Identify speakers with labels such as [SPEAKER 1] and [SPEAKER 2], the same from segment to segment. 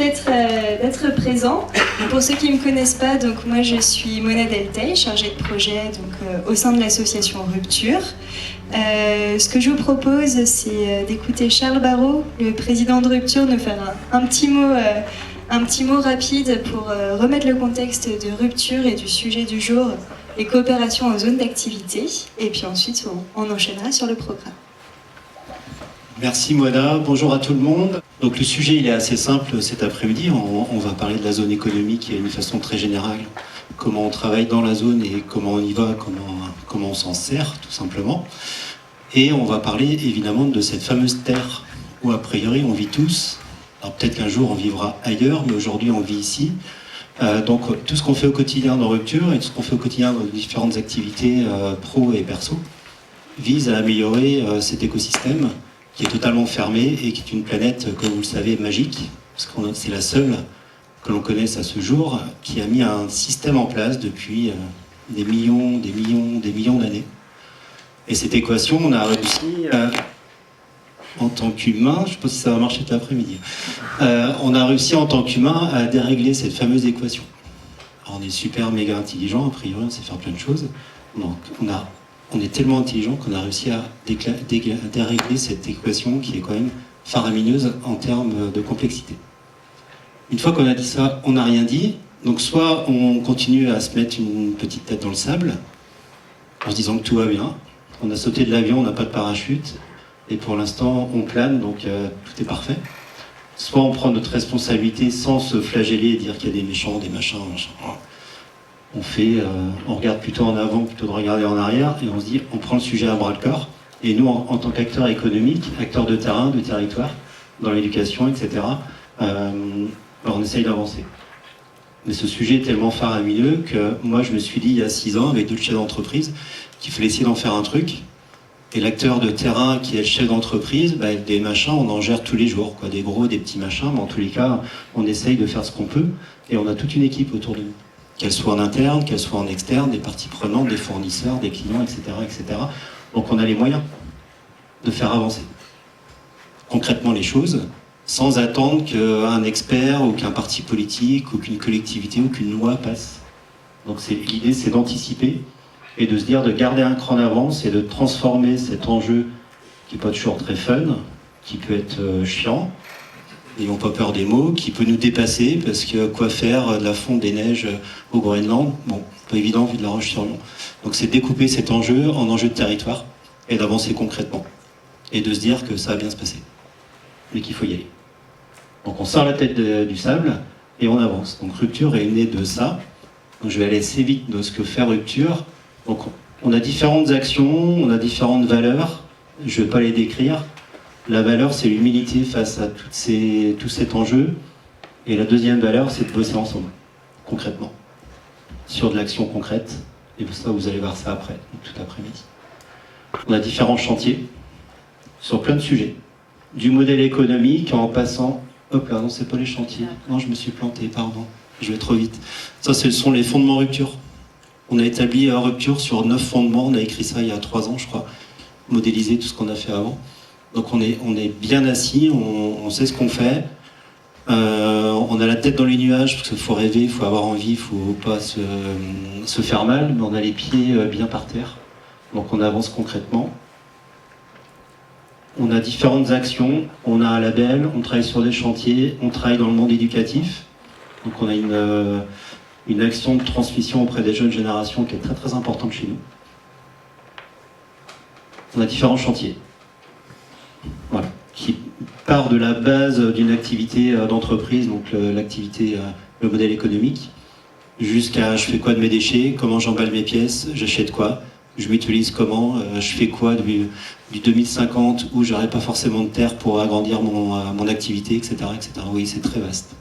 [SPEAKER 1] d'être présent. Pour ceux qui ne me connaissent pas, donc moi je suis Mona Deltay, chargée de projet au sein de l'association Rupture. Ce que je vous propose, c'est d'écouter Charles Barrault, le président de Rupture, nous faire un petit mot rapide pour remettre le contexte de Rupture et du sujet du jour, les coopérations en zone d'activité. Et puis ensuite, on enchaînera sur le programme.
[SPEAKER 2] Merci Mona, bonjour à tout le monde. Donc le sujet il est assez simple cet après-midi, on va parler de la zone économique et d'une façon très générale, comment on travaille dans la zone et comment on y va, comment on s'en sert tout simplement. Et on va parler évidemment de cette fameuse terre où a priori on vit tous. Alors peut-être qu'un jour on vivra ailleurs, mais aujourd'hui on vit ici. Donc tout ce qu'on fait au quotidien dans Rupture et tout ce qu'on fait au quotidien dans différentes activités pro et perso vise à améliorer cet écosystème qui est totalement fermée et qui est une planète, comme vous le savez, magique, parce que c'est la seule que l'on connaisse à ce jour, qui a mis un système en place depuis des millions d'années. Et cette équation, on a réussi, en tant qu'humain, je ne sais pas si ça va marcher tout l'après-midi, on a réussi en tant qu'humain à dérégler cette fameuse équation. Alors on est super méga intelligent, a priori, on sait faire plein de choses, donc on est tellement intelligent qu'on a réussi à dérégler cette équation qui est quand même faramineuse en termes de complexité. Une fois qu'on a dit ça, on n'a rien dit. Donc soit on continue à se mettre une petite tête dans le sable, en se disant que tout va bien. On a sauté de l'avion, on n'a pas de parachute, et pour l'instant on plane, donc tout est parfait. Soit on prend notre responsabilité sans se flageller et dire qu'il y a des méchants, des machins. On regarde plutôt en avant plutôt de regarder en arrière et on se dit on prend le sujet à bras le corps et nous en tant qu'acteurs économiques, acteurs de terrain, de territoire, dans l'éducation, etc. On essaye d'avancer. Mais ce sujet est tellement faramineux que moi je me suis dit il y a 6 ans avec d'autres chefs d'entreprise qu'il fallait essayer d'en faire un truc. Et l'acteur de terrain qui est le chef d'entreprise, des machins on en gère tous les jours, quoi, des gros, des petits machins, mais en tous les cas on essaye de faire ce qu'on peut et on a toute une équipe autour de nous. Qu'elle soit en interne, qu'elle soit en externe, des parties prenantes, des fournisseurs, des clients, etc., etc. Donc on a les moyens de faire avancer concrètement les choses, sans attendre qu'un expert ou qu'un parti politique ou qu'une collectivité ou qu'une loi passe. Donc l'idée c'est d'anticiper et de se dire de garder un cran d'avance et de transformer cet enjeu qui n'est pas toujours très fun, qui peut être chiant, n'ayons pas peur des mots, qui peut nous dépasser, parce que quoi faire de la fonte des neiges au Groenland, bon, pas évident vu de la Roche-sur-Yon. Donc c'est découper cet enjeu en enjeu de territoire et d'avancer concrètement. Et de se dire que ça va bien se passer, mais qu'il faut y aller. Donc on sort la tête du sable et on avance. Donc Rupture est née de ça. Donc je vais aller assez vite de ce que fait Rupture. Donc on a différentes actions, on a différentes valeurs, je ne vais pas les décrire. La valeur, c'est l'humilité face à tout cet enjeu. Et la deuxième valeur, c'est de bosser ensemble, concrètement, sur de l'action concrète. Et ça, vous allez voir ça après, tout après-midi. On a différents chantiers sur plein de sujets. Du modèle économique en passant... Hop là, non, c'est pas les chantiers. Non, je me suis planté, pardon. Je vais trop vite. Ça, ce sont les fondements Rupture. On a établi Rupture sur 9 fondements. On a écrit ça il y a 3 ans, je crois. Modéliser tout ce qu'on a fait avant. Donc on est bien assis, on sait ce qu'on fait, on a la tête dans les nuages parce qu'il faut rêver, il faut avoir envie, il ne faut pas se faire mal, mais on a les pieds bien par terre, donc on avance concrètement. On a différentes actions, on a un label, on travaille sur des chantiers, on travaille dans le monde éducatif, donc on a une action de transmission auprès des jeunes générations qui est très très importante chez nous. On a différents chantiers. Voilà, qui part de la base d'une activité d'entreprise, donc l'activité, le modèle économique, jusqu'à je fais quoi de mes déchets, comment j'emballe mes pièces, j'achète quoi, je m'utilise comment, je fais quoi du 2050 où j'aurai pas forcément de terre pour agrandir mon activité, etc., etc. Oui, c'est très vaste.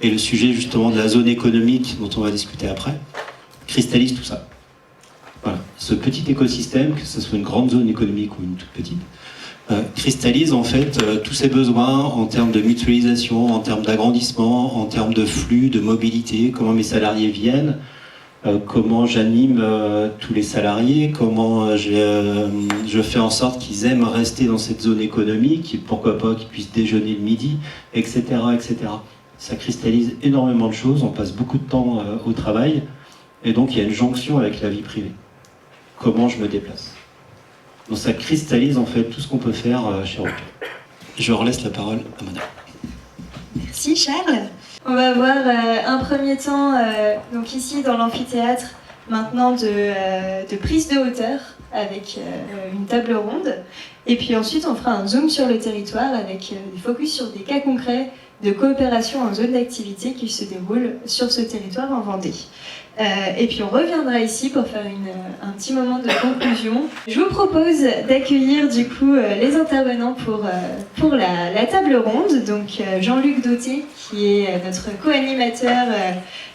[SPEAKER 2] Et le sujet justement de la zone économique dont on va discuter après cristallise tout ça. Voilà, ce petit écosystème, que ce soit une grande zone économique ou une toute petite, cristallise en fait tous ses besoins en termes de mutualisation, en termes d'agrandissement, en termes de flux, de mobilité, comment mes salariés viennent, comment j'anime tous les salariés, comment je fais en sorte qu'ils aiment rester dans cette zone économique, pourquoi pas qu'ils puissent déjeuner le midi, etc., etc. ça cristallise énormément de choses, on passe beaucoup de temps au travail, et donc il y a une jonction avec la vie privée. Comment je me déplace. Donc ça cristallise en fait tout ce qu'on peut faire chez Rupture. Je relaisse la parole à Mona.
[SPEAKER 1] Merci Charles. On va avoir un premier temps, donc ici dans l'amphithéâtre, maintenant de prise de hauteur avec une table ronde. Et puis ensuite, on fera un zoom sur le territoire avec des focus sur des cas concrets de coopération en zone d'activité qui se déroulent sur ce territoire en Vendée. Et puis on reviendra ici pour faire un petit moment de conclusion. Je vous propose d'accueillir du coup les intervenants pour la table ronde. Donc Jean-Luc Dauté qui est notre co-animateur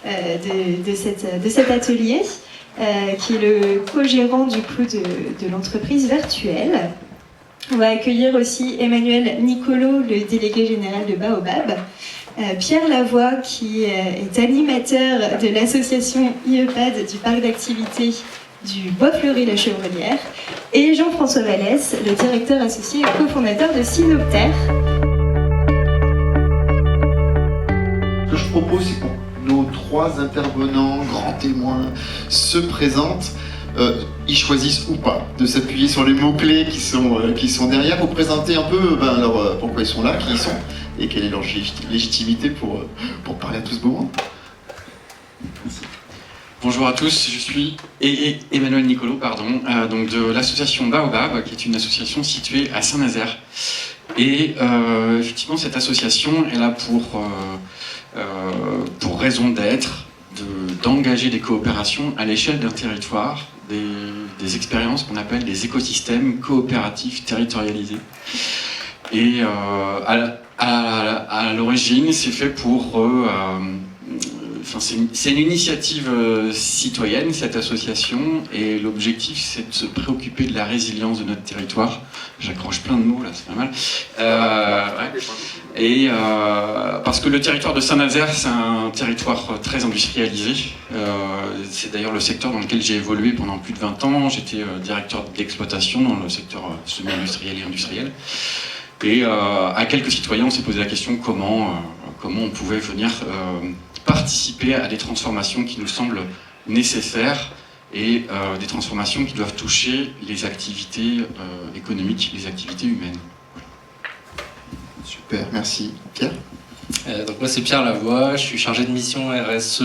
[SPEAKER 1] de cet atelier, qui est le co-gérant du coup de l'entreprise virtuelle. On va accueillir aussi Emmanuel Nicolo, le délégué général de Baobab. Pierre Lavoie, qui est animateur de l'association IEPAD du parc d'activités du Bois-Fleuri-la Chevrolière, et Jean-François Vallès, le directeur associé et cofondateur de Synopter.
[SPEAKER 3] Ce que je propose, c'est que nos trois intervenants, grands témoins, se présentent. Ils choisissent ou pas de s'appuyer sur les mots-clés qui sont derrière pour présenter un peu pourquoi ils sont là, qui ils sont, et quelle est leur légitimité pour parler à tout ce beau monde.
[SPEAKER 4] Bonjour à tous, je suis Emmanuel Nicolo, donc de l'association Baobab, qui est une association située à Saint-Nazaire. Et effectivement, cette association est là pour raison d'être, d'engager des coopérations à l'échelle d'un territoire, des expériences qu'on appelle des écosystèmes coopératifs territorialisés. Et à l'origine, c'est fait pour... c'est une initiative citoyenne, cette association, et l'objectif, c'est de se préoccuper de la résilience de notre territoire. J'accroche plein de mots, là, c'est pas mal. Ouais. Et parce que le territoire de Saint-Nazaire, c'est un territoire très industrialisé. C'est d'ailleurs le secteur dans lequel j'ai évolué pendant plus de 20 ans. J'étais directeur d'exploitation dans le secteur semi-industriel et industriel. Et à quelques citoyens, on s'est posé la question comment on pouvait venir participer à des transformations qui nous semblent nécessaires et des transformations qui doivent toucher les activités économiques, les activités humaines.
[SPEAKER 3] Super, merci. Pierre ?
[SPEAKER 5] Donc moi c'est Pierre Lavoie, je suis chargé de mission RSE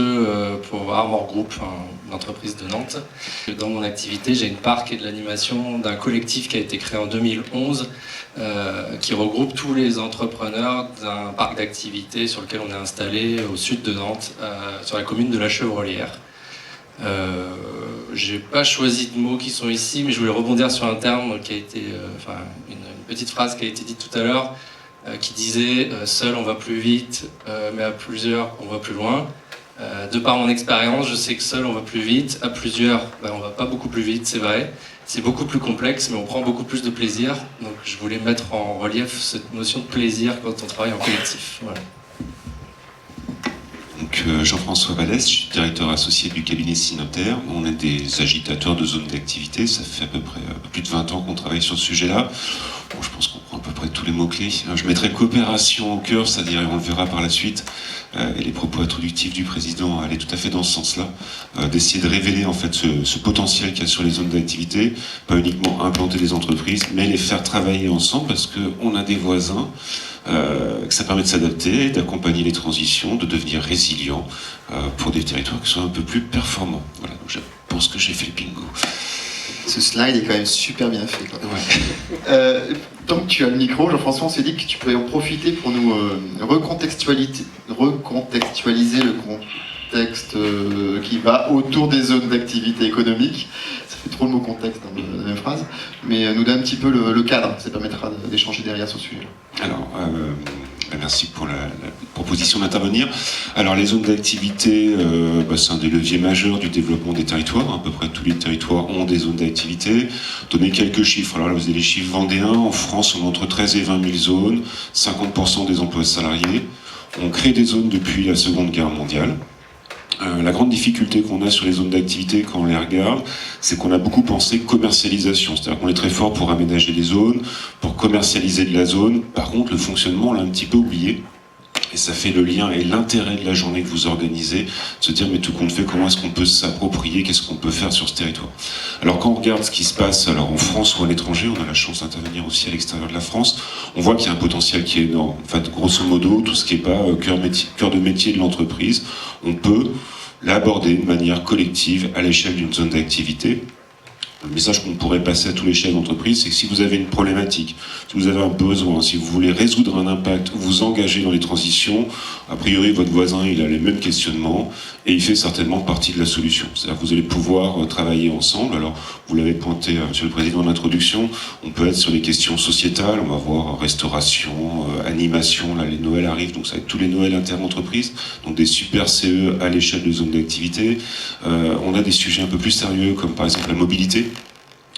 [SPEAKER 5] pour Armor Group, une entreprise de Nantes. Dans mon activité, j'ai une part qui est de l'animation d'un collectif qui a été créé en 2011 qui regroupe tous les entrepreneurs d'un parc d'activités sur lequel on est installé au sud de Nantes, sur la commune de la Chevrolière. J'ai pas choisi de mots qui sont ici, mais je voulais rebondir sur un terme qui a été, une petite phrase qui a été dite tout à l'heure, qui disait seul on va plus vite, mais à plusieurs on va plus loin. De par mon expérience, je sais que seul on va plus vite, à plusieurs on va pas beaucoup plus vite, c'est vrai. C'est beaucoup plus complexe, mais on prend beaucoup plus de plaisir. Donc je voulais mettre en relief cette notion de plaisir quand on travaille en collectif. Voilà.
[SPEAKER 6] Donc Jean-François Vallès, je suis directeur associé du cabinet Synopter. On est des agitateurs de zones d'activité. Ça fait à peu près plus de 20 ans qu'on travaille sur ce sujet-là. Bon, je pense qu'on prend à peu près tous les mots-clés. Je mettrai coopération au cœur, c'est-à-dire, et on le verra par la suite, et les propos introductifs du président allaient tout à fait dans ce sens-là, d'essayer de révéler en fait ce potentiel qu'il y a sur les zones d'activité, pas uniquement implanter des entreprises, mais les faire travailler ensemble parce qu'on a des voisins, que ça permet de s'adapter, d'accompagner les transitions, de devenir résilient pour des territoires qui soient un peu plus performants. Voilà, donc je pense que j'ai fait le bingo.
[SPEAKER 3] Ce slide est quand même super bien fait.
[SPEAKER 6] Ouais.
[SPEAKER 3] Tant que tu as le micro, Jean-François, on s'est dit que tu pourrais en profiter pour nous recontextualiser le contexte qui va autour des zones d'activité économique. Ça fait trop le mot contexte dans la même phrase, mais nous donne un petit peu le cadre, ça permettra d'échanger derrière sur ce sujet.
[SPEAKER 6] Alors, merci pour la proposition d'intervenir. Alors, les zones d'activité, c'est un des leviers majeurs du développement des territoires. À peu près tous les territoires ont des zones d'activité. Donner quelques chiffres. Alors là, vous avez les chiffres vendéens. En France, on a entre 13 et 20 000 zones, 50% des emplois salariés. On crée des zones depuis la Seconde Guerre mondiale. La grande difficulté qu'on a sur les zones d'activité quand on les regarde, c'est qu'on a beaucoup pensé commercialisation. C'est-à-dire qu'on est très fort pour aménager les zones, pour commercialiser de la zone. Par contre, le fonctionnement, on l'a un petit peu oublié. Et ça fait le lien et l'intérêt de la journée que vous organisez, de se dire mais tout compte fait, comment est-ce qu'on peut s'approprier, qu'est-ce qu'on peut faire sur ce territoire. Alors quand on regarde ce qui se passe alors en France ou à l'étranger, on a la chance d'intervenir aussi à l'extérieur de la France, on voit qu'il y a un potentiel qui est énorme. En fait, grosso modo, tout ce qui n'est pas cœur de métier de l'entreprise, on peut l'aborder de manière collective à l'échelle d'une zone d'activité. Le message qu'on pourrait passer à tous les chefs d'entreprise, c'est que si vous avez une problématique, si vous avez un besoin, si vous voulez résoudre un impact, vous engager dans les transitions, a priori votre voisin il a les mêmes questionnements et il fait certainement partie de la solution. C'est-à-dire que vous allez pouvoir travailler ensemble. Alors vous l'avez pointé, Monsieur le Président, en introduction, on peut être sur les questions sociétales, on va voir restauration, animation, là les Noëls arrivent, donc ça va être tous les Noëls inter-entreprises, donc des super CE à l'échelle de zones d'activité. On a des sujets un peu plus sérieux comme par exemple la mobilité,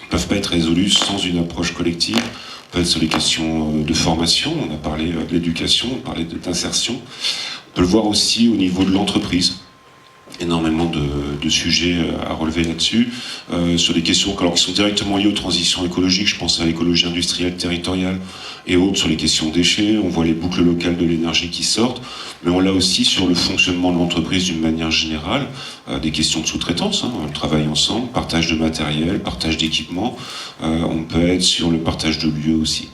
[SPEAKER 6] ne peuvent pas être résolus sans une approche collective. On peut être sur les questions de formation, on a parlé de l'éducation, on parlait d'insertion. On peut le voir aussi au niveau de l'entreprise. Énormément de sujets à relever là-dessus, sur des questions qui sont directement liées aux transitions écologiques, je pense à l'écologie industrielle territoriale et autres, sur les questions déchets, on voit les boucles locales de l'énergie qui sortent, mais on l'a aussi sur le fonctionnement de l'entreprise d'une manière générale, des questions de sous-traitance, le travail ensemble, partage de matériel, partage d'équipement, on peut être sur le partage de lieux aussi.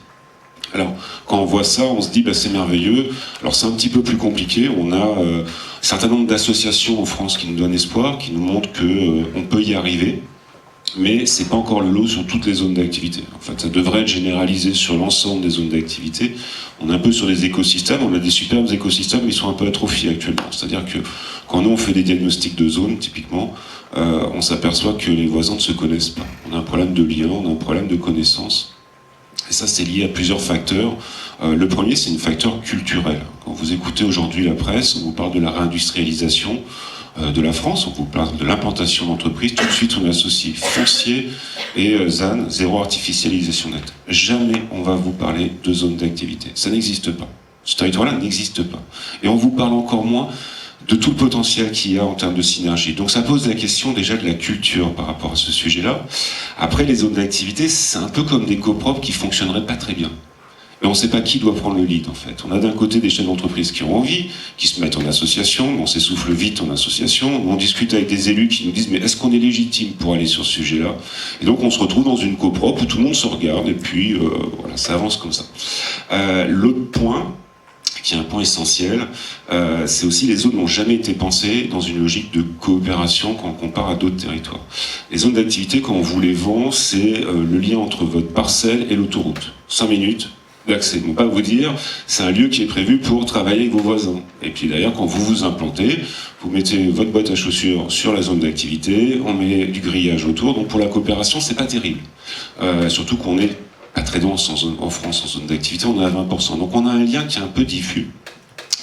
[SPEAKER 6] Alors, quand on voit ça, on se dit, c'est merveilleux. Alors, c'est un petit peu plus compliqué. On a un certain nombre d'associations en France qui nous donnent espoir, qui nous montrent qu'on peut y arriver. Mais c'est pas encore le lot sur toutes les zones d'activité. En fait, ça devrait être généralisé sur l'ensemble des zones d'activité. On est un peu sur des écosystèmes. On a des superbes écosystèmes, mais ils sont un peu atrophiés actuellement. C'est-à-dire que quand nous, on fait des diagnostics de zones, typiquement, on s'aperçoit que les voisins ne se connaissent pas. On a un problème de lien, on a un problème de connaissance. Et ça, c'est lié à plusieurs facteurs. Le premier, c'est un facteur culturel. Quand vous écoutez aujourd'hui la presse, on vous parle de la réindustrialisation de la France, on vous parle de l'implantation d'entreprises, tout de suite on associe foncier et ZAN, zéro artificialisation nette. Jamais on va vous parler de zone d'activité. Ça n'existe pas. Ce territoire-là n'existe pas. Et on vous parle encore moins de tout le potentiel qu'il y a en termes de synergie. Donc ça pose la question déjà de la culture par rapport à ce sujet-là. Après, les zones d'activité, c'est un peu comme des copropres qui fonctionneraient pas très bien. Mais on ne sait pas qui doit prendre le lead, en fait. On a d'un côté des chefs d'entreprise qui ont envie, qui se mettent en association, on s'essouffle vite en association, on discute avec des élus qui nous disent « mais est-ce qu'on est légitime pour aller sur ce sujet-là ?» Et donc on se retrouve dans une coprop où tout le monde se regarde, et puis voilà, ça avance comme ça. L'autre point, qui est un point essentiel, c'est aussi les zones n'ont jamais été pensées dans une logique de coopération quand on compare à d'autres territoires. Les zones d'activité, quand on vous les vend, c'est le lien entre votre parcelle et l'autoroute. 5 minutes d'accès. Ils ne vont pas vous dire, c'est un lieu qui est prévu pour travailler avec vos voisins. Et puis d'ailleurs, quand vous vous implantez, vous mettez votre boîte à chaussures sur la zone d'activité, on met du grillage autour, donc pour la coopération, c'est pas terrible. Surtout qu'on est pas très dense en France en zone d'activité, on est à 20%. Donc on a un lien qui est un peu diffus,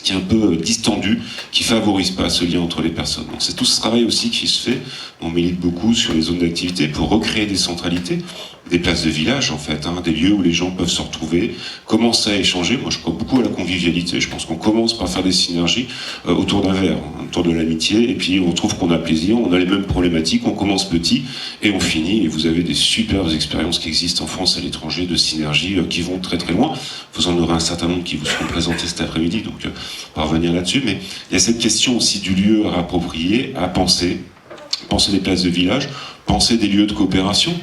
[SPEAKER 6] qui est un peu distendu, qui favorise pas ce lien entre les personnes. Donc c'est tout ce travail aussi qui se fait. On milite beaucoup sur les zones d'activité pour recréer des centralités, des places de village en fait, des lieux où les gens peuvent se retrouver, commencer à échanger. Moi je crois beaucoup à la convivialité, je pense qu'on commence par faire des synergies autour d'un verre, autour de l'amitié, et puis on trouve qu'on a plaisir, on a les mêmes problématiques, on commence petit et on finit, et vous avez des superbes expériences qui existent en France et à l'étranger de synergies qui vont très très loin. Vous en aurez un certain nombre qui vous seront présentés cet après-midi, donc on va revenir là-dessus, mais il y a cette question aussi du lieu à approprier, à penser des places de village, penser des lieux de coopération.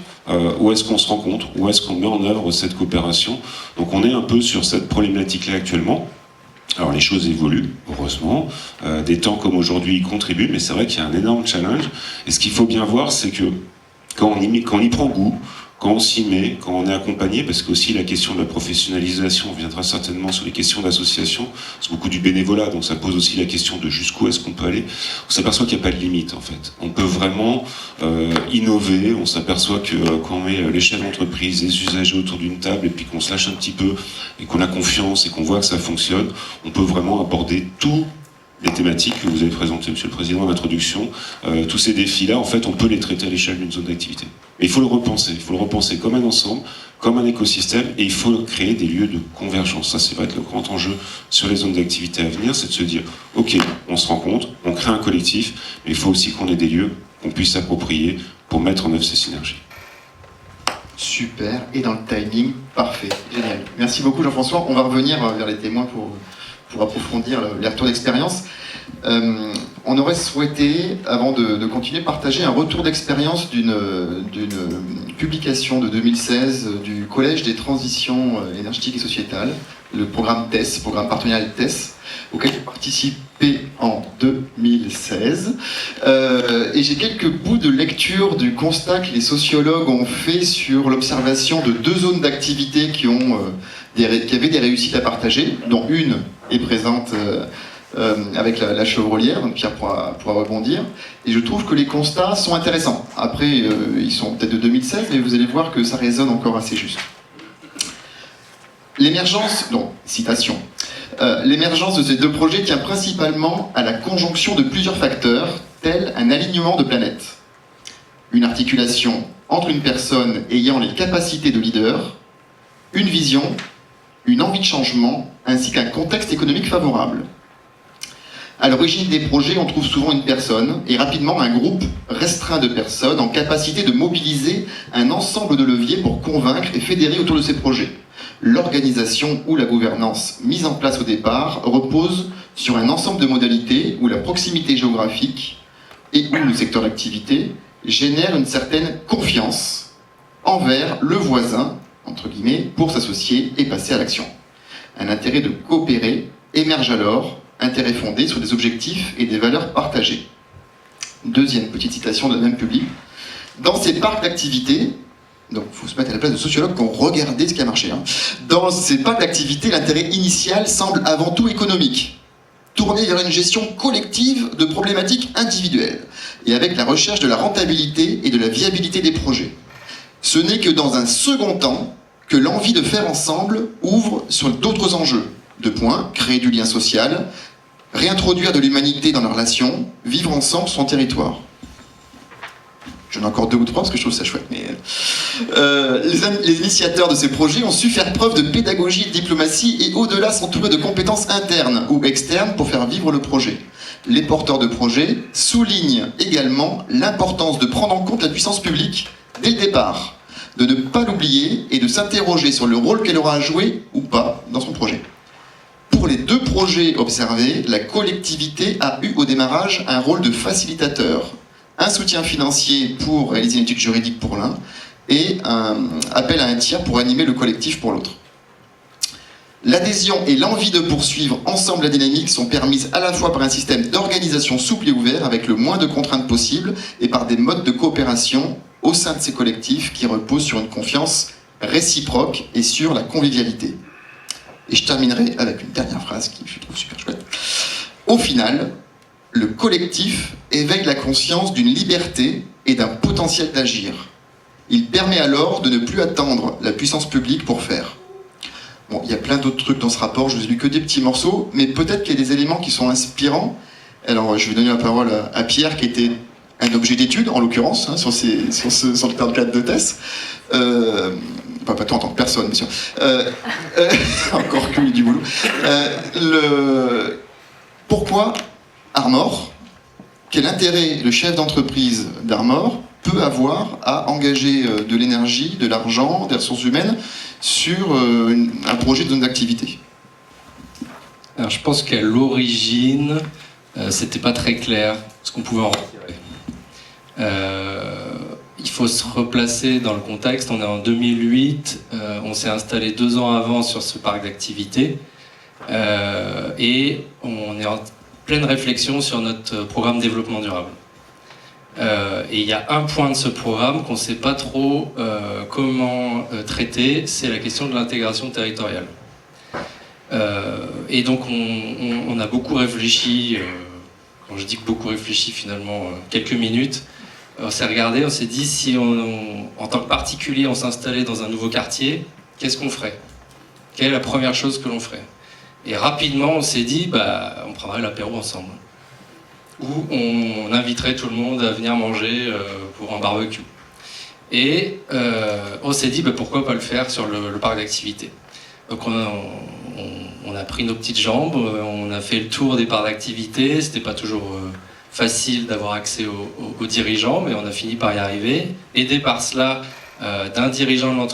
[SPEAKER 6] Où est-ce qu'on se rencontre, où est-ce qu'on met en œuvre cette coopération. Donc on est un peu sur cette problématique-là actuellement. Alors les choses évoluent, heureusement, des temps comme aujourd'hui y contribuent, mais c'est vrai qu'il y a un énorme challenge, et ce qu'il faut bien voir, c'est que quand on y prend goût, quand on s'y met, quand on est accompagné, parce qu'aussi la question de la professionnalisation viendra certainement sur les questions d'association, c'est beaucoup du bénévolat, donc ça pose aussi la question de jusqu'où est-ce qu'on peut aller. On s'aperçoit qu'il n'y a pas de limite en fait. On peut vraiment innover, on s'aperçoit que quand on met les chefs d'entreprise, les usagers autour d'une table, et puis qu'on se lâche un petit peu, et qu'on a confiance, et qu'on voit que ça fonctionne, on peut vraiment aborder tout les thématiques que vous avez présentées, Monsieur le Président, en introduction. Tous ces défis-là, en fait, on peut les traiter à l'échelle d'une zone d'activité. Mais il faut le repenser comme un ensemble, comme un écosystème, et il faut créer des lieux de convergence. Ça, c'est va être le grand enjeu sur les zones d'activité à venir, c'est de se dire, ok, on se rencontre, on crée un collectif, mais il faut aussi qu'on ait des lieux qu'on puisse s'approprier pour mettre en œuvre ces synergies.
[SPEAKER 3] Super, et dans le timing, parfait, génial. Merci beaucoup Jean-François. On va revenir vers les témoins pour pour approfondir les retours d'expérience. On aurait souhaité, avant de continuer, partager un retour d'expérience d'une publication de 2016 du Collège des transitions énergétiques et sociétales, le programme TESS, programme partenarial TESS, auquel j'ai participé en 2016. Et j'ai quelques bouts de lecture du constat que les sociologues ont fait sur l'observation de 2 zones d'activité qui avaient des réussites à partager, dont une est présente avec la chevrolière, donc Pierre pourra rebondir. Et je trouve que les constats sont intéressants. Après, ils sont peut-être de 2016, mais vous allez voir que ça résonne encore assez juste. L'émergence, donc, citation, l'émergence de ces 2 projets tient principalement à la conjonction de plusieurs facteurs, tels un alignement de planètes, une articulation entre une personne ayant les capacités de leader, une vision, une envie de changement, ainsi qu'un contexte économique favorable. À l'origine des projets, on trouve souvent une personne, et rapidement un groupe restreint de personnes en capacité de mobiliser un ensemble de leviers pour convaincre et fédérer autour de ces projets. L'organisation ou la gouvernance mise en place au départ repose sur un ensemble de modalités où la proximité géographique et où le secteur d'activité génère une certaine confiance envers le voisin, entre guillemets, pour s'associer et passer à l'action. Un intérêt de coopérer émerge alors, intérêt fondé sur des objectifs et des valeurs partagées. Deuxième petite citation de même public. Dans ces parcs d'activité, donc il faut se mettre à la place de sociologues qui ont regardé ce qui a marché. Dans ces parcs d'activité, l'intérêt initial semble avant tout économique, tourné vers une gestion collective de problématiques individuelles, et avec la recherche de la rentabilité et de la viabilité des projets. Ce n'est que dans un second temps que l'envie de faire ensemble ouvre sur d'autres enjeux. 2 points, créer du lien social, réintroduire de l'humanité dans la relation, vivre ensemble sur son territoire. J'en ai encore 2 ou 3 parce que je trouve ça chouette. Mais les initiateurs de ces projets ont su faire preuve de pédagogie et de diplomatie et au-delà s'entourer de compétences internes ou externes pour faire vivre le projet. Les porteurs de projets soulignent également l'importance de prendre en compte la puissance publique dès le départ, de ne pas l'oublier et de s'interroger sur le rôle qu'elle aura à jouer ou pas dans son projet. Pour les 2 projets observés, la collectivité a eu au démarrage un rôle de facilitateur, un soutien financier pour réaliser une étude juridique pour l'un et un appel à un tiers pour animer le collectif pour l'autre. L'adhésion et l'envie de poursuivre ensemble la dynamique sont permises à la fois par un système d'organisation souple et ouvert avec le moins de contraintes possibles et par des modes de coopération au sein de ces collectifs qui reposent sur une confiance réciproque et sur la convivialité. Et je terminerai avec une dernière phrase qui je trouve super chouette. Au final, le collectif éveille la conscience d'une liberté et d'un potentiel d'agir. Il permet alors de ne plus attendre la puissance publique pour faire. Bon, il y a plein d'autres trucs dans ce rapport, je vous ai lu que des petits morceaux, mais peut-être qu'il y a des éléments qui sont inspirants. Alors, je vais donner la parole à Pierre, qui était un objet d'étude, en l'occurrence, sur le cadre de TESS. Pas toi en tant que personne, bien sûr. Encore que du boulot. Pourquoi Armor? Quel intérêt le chef d'entreprise d'Armor peut avoir à engager de l'énergie, de l'argent, des ressources humaines sur un projet de zone d'activité?
[SPEAKER 5] Alors, je pense qu'à l'origine, c'était pas très clair ce qu'on pouvait en retirer. Il faut se replacer dans le contexte. On est en 2008, on s'est installé 2 ans avant sur ce parc d'activité et on est en pleine réflexion sur notre programme développement durable. Et il y a un point de ce programme qu'on ne sait pas trop comment traiter, c'est la question de l'intégration territoriale. Et donc on a beaucoup réfléchi, quand je dis beaucoup réfléchi, finalement quelques minutes. On s'est regardé, on s'est dit, si en tant que particulier, on s'installait dans un nouveau quartier, qu'est-ce qu'on ferait? Quelle est la première chose que l'on ferait? Et rapidement, on s'est dit, on prendrait l'apéro ensemble. Ou on inviterait tout le monde à venir manger pour un barbecue. Et on s'est dit, pourquoi pas le faire sur le parc d'activité? Donc on a pris nos petites jambes, on a fait le tour des parcs d'activité, c'était pas toujours facile d'avoir accès aux dirigeants, mais on a fini par y arriver, aidé par cela d'un dirigeant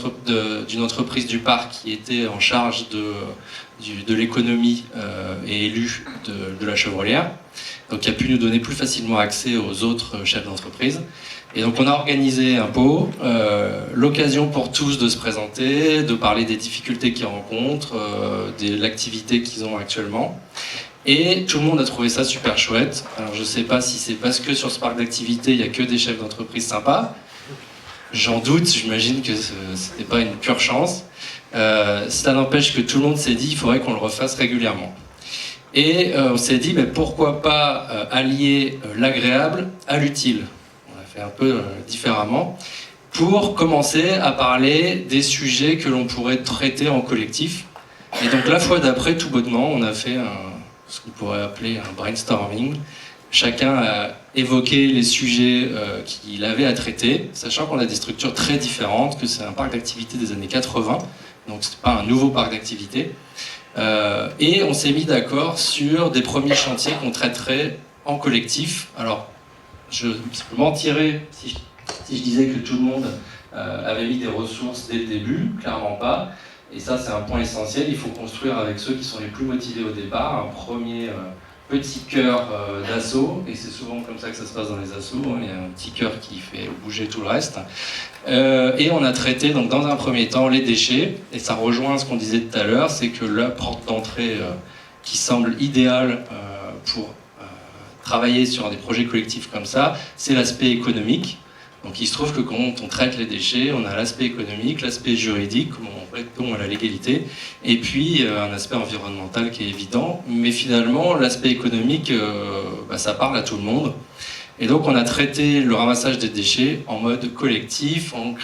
[SPEAKER 5] d'une entreprise du parc qui était en charge de l'économie et élu de la Chevrolière, donc qui a pu nous donner plus facilement accès aux autres chefs d'entreprise. Et donc on a organisé un pot, l'occasion pour tous de se présenter, de parler des difficultés qu'ils rencontrent, de l'activité qu'ils ont actuellement. Et tout le monde a trouvé ça super chouette. Alors je ne sais pas si c'est parce que sur ce parc d'activité, il n'y a que des chefs d'entreprise sympas. J'en doute, j'imagine que ce n'était pas une pure chance. Ça n'empêche que tout le monde s'est dit qu'il faudrait qu'on le refasse régulièrement. Et on s'est dit, mais pourquoi pas allier l'agréable à l'utile. On a fait un peu différemment pour commencer à parler des sujets que l'on pourrait traiter en collectif. Et donc la fois d'après, tout bonnement, on a fait ce qu'on pourrait appeler un brainstorming. Chacun a évoqué les sujets qu'il avait à traiter, sachant qu'on a des structures très différentes, que c'est un parc d'activités des années 80, donc c'est pas un nouveau parc d'activités. Et on s'est mis d'accord sur des premiers chantiers qu'on traiterait en collectif. Alors, je mentirais si je disais que tout le monde avait mis des ressources dès le début, clairement pas. Et ça, c'est un point essentiel. Il faut construire avec ceux qui sont les plus motivés au départ, un premier petit cœur d'assaut, et c'est souvent comme ça que ça se passe dans les assauts, hein. Il y a un petit cœur qui fait bouger tout le reste. Et on a traité donc, dans un premier temps les déchets, et ça rejoint ce qu'on disait tout à l'heure, c'est que la porte d'entrée qui semble idéale pour travailler sur des projets collectifs comme ça, c'est l'aspect économique. Donc il se trouve que quand on traite les déchets, on a l'aspect économique, l'aspect juridique, comment on répond à la légalité, et puis un aspect environnemental qui est évident. Mais finalement, l'aspect économique, ça parle à tout le monde. Et donc on a traité le ramassage des déchets en mode collectif, en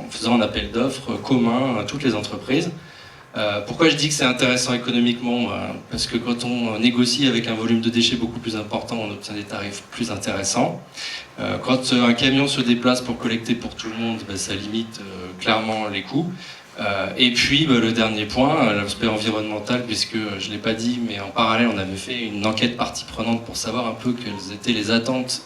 [SPEAKER 5] faisant un appel d'offres commun à toutes les entreprises. Pourquoi je dis que c'est intéressant économiquement? Parce que quand on négocie avec un volume de déchets beaucoup plus important, on obtient des tarifs plus intéressants. Quand un camion se déplace pour collecter pour tout le monde, ça limite clairement les coûts. Et puis le dernier point, l'aspect environnemental, puisque je ne l'ai pas dit, mais en parallèle on avait fait une enquête partie prenante pour savoir un peu quelles étaient les attentes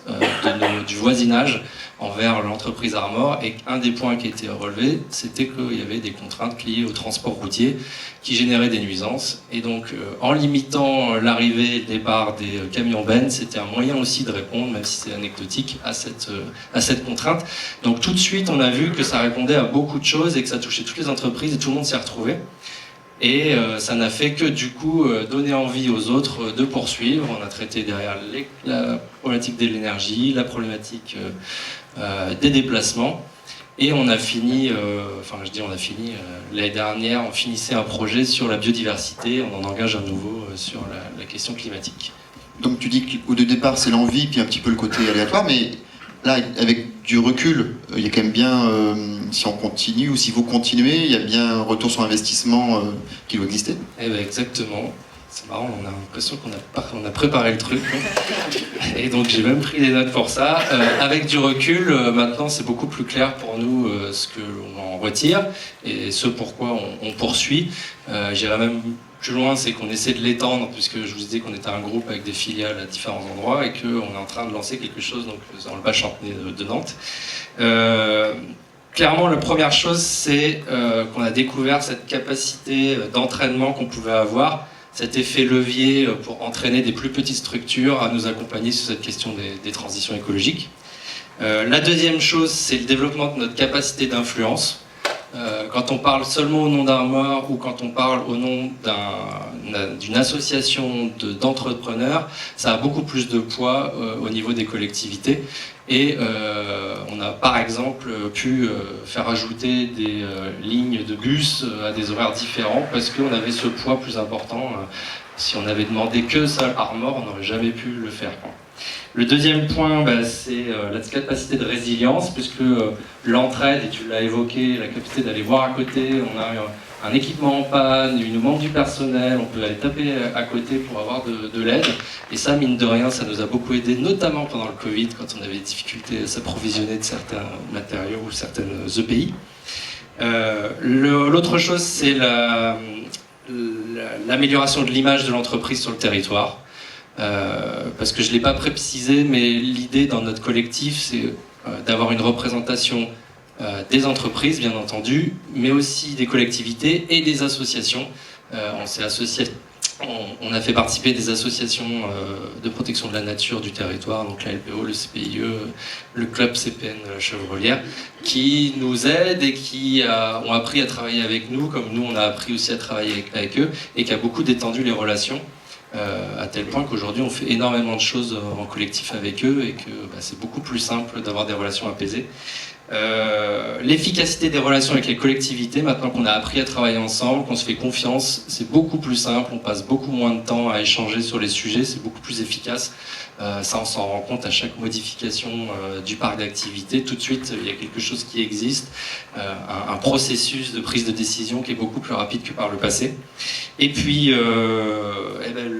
[SPEAKER 5] du voisinage envers l'entreprise Armor, et un des points qui était relevé, c'était qu'il y avait des contraintes liées au transport routier qui généraient des nuisances, et donc en limitant l'arrivée et le départ des camions bennes, c'était un moyen aussi de répondre, même si c'est anecdotique, à cette contrainte. Donc tout de suite on a vu que ça répondait à beaucoup de choses et que ça touchait toutes les entreprises et tout le monde s'y retrouvait. Et ça n'a fait que du coup donner envie aux autres de poursuivre. On a traité derrière la problématique de l'énergie, la problématique des déplacements. Et on a fini, l'année dernière, on finissait un projet sur la biodiversité, on en engage un nouveau sur la question climatique.
[SPEAKER 3] Donc tu dis qu'au départ c'est l'envie, puis un petit peu le côté aléatoire, mais là, avec du recul, il y a quand même bien, si on continue ou si vous continuez, il y a bien un retour sur investissement qui doit exister.
[SPEAKER 5] Eh bien, exactement. C'est marrant, on a l'impression qu'on a préparé le truc. Et donc j'ai même pris des notes pour ça. Avec du recul, maintenant c'est beaucoup plus clair pour nous ce que l'on en retire et ce pourquoi on poursuit. J'irais même plus loin, c'est qu'on essaie de l'étendre, puisque je vous disais qu'on était un groupe avec des filiales à différents endroits et qu'on est en train de lancer quelque chose donc, dans le bas Chantenay de Nantes. Clairement, la première chose, c'est qu'on a découvert cette capacité d'entraînement qu'on pouvait avoir, cet effet levier pour entraîner des plus petites structures à nous accompagner sur cette question des transitions écologiques. La deuxième chose, c'est le développement de notre capacité d'influence. Quand on parle seulement au nom d'Armor ou quand on parle au nom d'une association d'entrepreneurs, ça a beaucoup plus de poids au niveau des collectivités. Et on a par exemple pu faire ajouter des lignes de bus à des horaires différents parce qu'on avait ce poids plus important. Si on avait demandé que ça à Armor, on n'aurait jamais pu le faire. Le deuxième point, c'est la capacité de résilience, puisque l'entraide, et tu l'as évoqué, la capacité d'aller voir à côté, on a un équipement en panne, une membre du personnel, on peut aller taper à côté pour avoir de l'aide. Et ça, mine de rien, ça nous a beaucoup aidé, notamment pendant le Covid, quand on avait des difficultés à s'approvisionner de certains matériaux ou certaines EPI. L'autre chose, c'est l'amélioration de l'image de l'entreprise sur le territoire. Parce que je ne l'ai pas précisé, mais l'idée dans notre collectif, c'est d'avoir une représentation des entreprises bien entendu, mais aussi des collectivités et des associations. On s'est associé, on a fait participer des associations de protection de la nature du territoire, donc la LPO, le CPIE, le club CPN Chevrolière, qui nous aident et qui ont appris à travailler avec nous, comme nous on a appris aussi à travailler avec eux, et qui a beaucoup détendu les relations, à tel point qu'aujourd'hui on fait énormément de choses en collectif avec eux et que c'est beaucoup plus simple d'avoir des relations apaisées. L'efficacité des relations avec les collectivités, maintenant qu'on a appris à travailler ensemble, qu'on se fait confiance, c'est beaucoup plus simple, on passe beaucoup moins de temps à échanger sur les sujets, c'est beaucoup plus efficace. Ça, on s'en rend compte à chaque modification du parc d'activité. Tout de suite, il y a quelque chose qui existe, un processus de prise de décision qui est beaucoup plus rapide que par le passé. Et puis,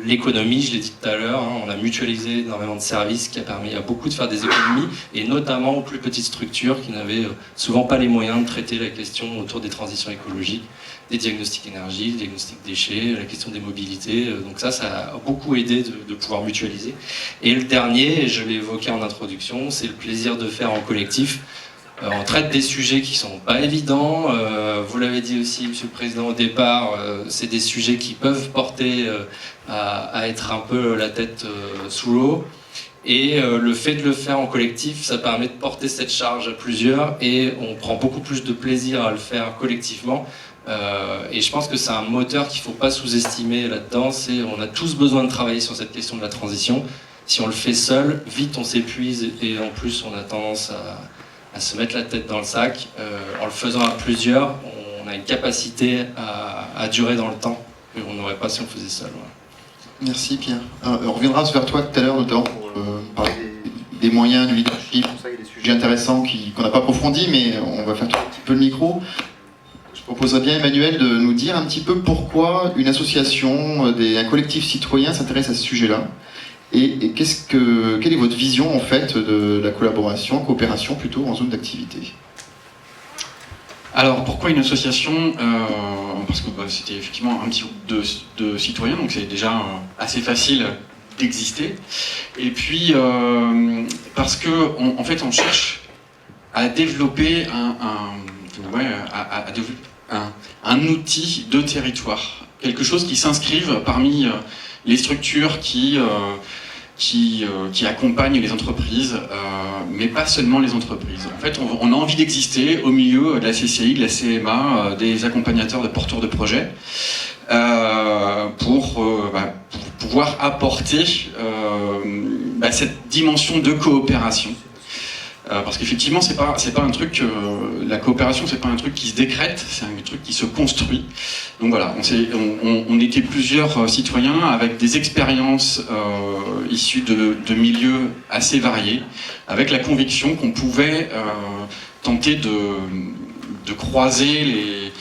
[SPEAKER 5] l'économie, je l'ai dit tout à l'heure, on a mutualisé énormément de services qui a permis à beaucoup de faire des économies, et notamment aux plus petites structures qui n'avaient souvent pas les moyens de traiter la question autour des transitions écologiques, des diagnostics énergie, des diagnostics déchets, la question des mobilités. Donc ça a beaucoup aidé de pouvoir mutualiser. Et le dernier, je l'ai évoqué en introduction, c'est le plaisir de faire en collectif. On traite des sujets qui sont pas évidents. Vous l'avez dit aussi, Monsieur le Président, au départ, c'est des sujets qui peuvent porter à être un peu la tête sous l'eau. Et le fait de le faire en collectif, ça permet de porter cette charge à plusieurs et on prend beaucoup plus de plaisir à le faire collectivement. Et je pense que c'est un moteur qu'il ne faut pas sous-estimer là-dedans. On a tous besoin de travailler sur cette question de la transition. Si on le fait seul, vite on s'épuise et en plus on a tendance à se mettre la tête dans le sac. En le faisant à plusieurs, on a une capacité à durer dans le temps qu'on n'aurait pas si on le faisait seul. Voilà.
[SPEAKER 3] Merci Pierre. On reviendra vers toi tout à l'heure, notamment pour parler des moyens, du leadership, tout ça, il y a des sujets intéressants qu'on n'a pas approfondis, mais on va faire tout un petit peu le micro. Je proposerais bien, Emmanuel, de nous dire un petit peu pourquoi une association, un collectif citoyen s'intéresse à ce sujet-là. Et quelle est votre vision en fait de la coopération plutôt en zone d'activité?
[SPEAKER 4] Alors, pourquoi une association? Parce que c'était effectivement un petit groupe de citoyens, donc c'est déjà assez facile d'exister. Et puis, parce que en fait, on cherche à développer un outil de territoire, quelque chose qui s'inscrive parmi les structures qui accompagnent les entreprises, mais pas seulement les entreprises. En fait, on a envie d'exister au milieu de la CCI, de la CMA, des accompagnateurs de porteurs de projets, pour pouvoir apporter cette dimension de coopération. Parce qu'effectivement, c'est pas un truc. La coopération, c'est pas un truc qui se décrète, c'est un truc qui se construit. Donc voilà, on était plusieurs citoyens avec des expériences issues de milieux assez variés, avec la conviction qu'on pouvait tenter de croiser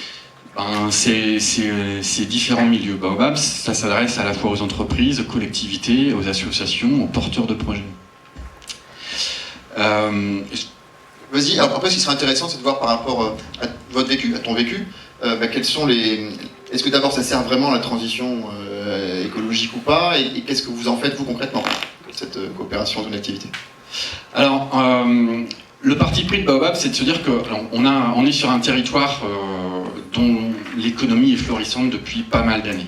[SPEAKER 4] ces différents milieux. Baobab, ça s'adresse à la fois aux entreprises, aux collectivités, aux associations, aux porteurs de projets.
[SPEAKER 3] Vas-y, alors après ce qui serait intéressant c'est de voir par rapport à votre vécu, à ton vécu, quels sont est-ce que d'abord ça sert vraiment à la transition écologique ou pas, et qu'est-ce que vous en faites vous concrètement de cette coopération en zone d'activité?
[SPEAKER 4] Alors, le parti pris de Baobab, c'est de se dire qu'on est sur un territoire dont l'économie est florissante depuis pas mal d'années.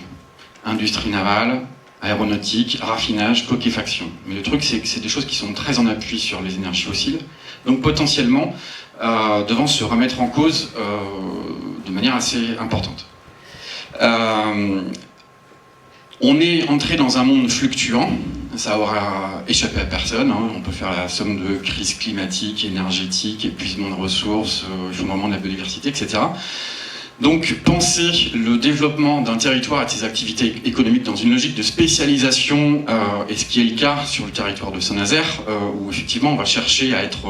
[SPEAKER 4] Industrie navale, aéronautique, raffinage, coquéfaction. Mais le truc, c'est que c'est des choses qui sont très en appui sur les énergies fossiles, donc potentiellement devant se remettre en cause de manière assez importante. On est entré dans un monde fluctuant, ça aura échappé à personne, hein. On peut faire la somme de crise climatique, énergétique, épuisement de ressources, effondrement de la biodiversité, etc. Donc penser le développement d'un territoire et de ses activités économiques dans une logique de spécialisation, et ce qui est le cas sur le territoire de Saint-Nazaire, où effectivement on va chercher à être